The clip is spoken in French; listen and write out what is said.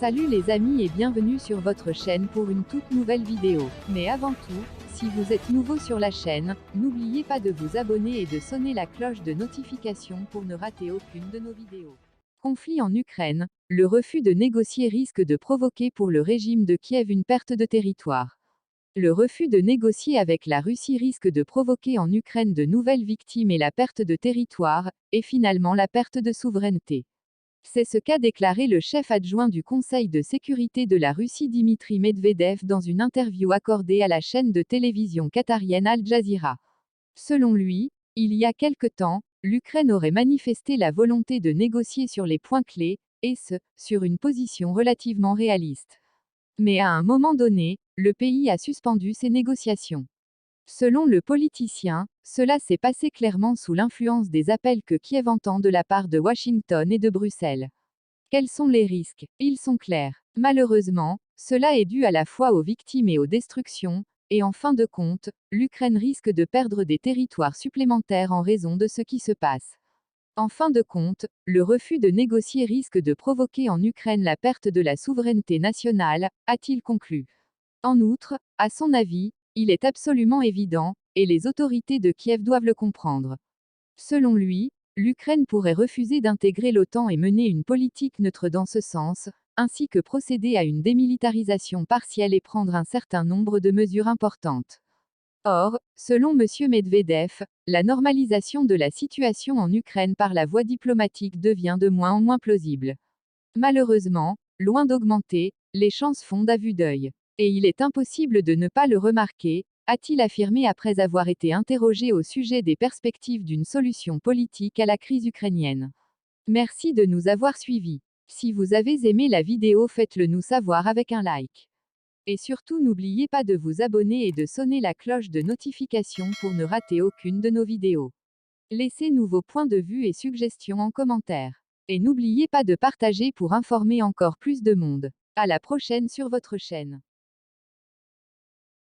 Salut les amis et bienvenue sur votre chaîne pour une toute nouvelle vidéo. Mais avant tout, si vous êtes nouveau sur la chaîne, n'oubliez pas de vous abonner et de sonner la cloche de notification pour ne rater aucune de nos vidéos. Conflit en Ukraine, le refus de négocier risque de provoquer pour le régime de Kiev une perte de territoire. Le refus de négocier avec la Russie risque de provoquer en Ukraine de nouvelles victimes et la perte de territoire, et finalement la perte de souveraineté. C'est ce qu'a déclaré le chef adjoint du Conseil de sécurité de la Russie Dimitri Medvedev dans une interview accordée à la chaîne de télévision qatarienne Al Jazeera. Selon lui, il y a quelque temps, l'Ukraine aurait manifesté la volonté de négocier sur les points clés, et ce, sur une position relativement réaliste. Mais à un moment donné, le pays a suspendu ses négociations. Selon le politicien, cela s'est passé clairement sous l'influence des appels que Kiev entend de la part de Washington et de Bruxelles. Quels sont les risques? Ils sont clairs. Malheureusement, cela est dû à la fois aux victimes et aux destructions, et en fin de compte, l'Ukraine risque de perdre des territoires supplémentaires en raison de ce qui se passe. En fin de compte, le refus de négocier risque de provoquer en Ukraine la perte de la souveraineté nationale, a-t-il conclu. En outre, à son avis, il est absolument évident, et les autorités de Kiev doivent le comprendre. Selon lui, l'Ukraine pourrait refuser d'intégrer l'OTAN et mener une politique neutre dans ce sens, ainsi que procéder à une démilitarisation partielle et prendre un certain nombre de mesures importantes. Or, selon M. Medvedev, la normalisation de la situation en Ukraine par la voie diplomatique devient de moins en moins plausible. Malheureusement, loin d'augmenter, les chances fondent à vue d'œil. Et il est impossible de ne pas le remarquer, a-t-il affirmé après avoir été interrogé au sujet des perspectives d'une solution politique à la crise ukrainienne. Merci de nous avoir suivis. Si vous avez aimé la vidéo, faites-le nous savoir avec un like. Et surtout n'oubliez pas de vous abonner et de sonner la cloche de notification pour ne rater aucune de nos vidéos. Laissez-nous vos points de vue et suggestions en commentaire. Et n'oubliez pas de partager pour informer encore plus de monde. À la prochaine sur votre chaîne.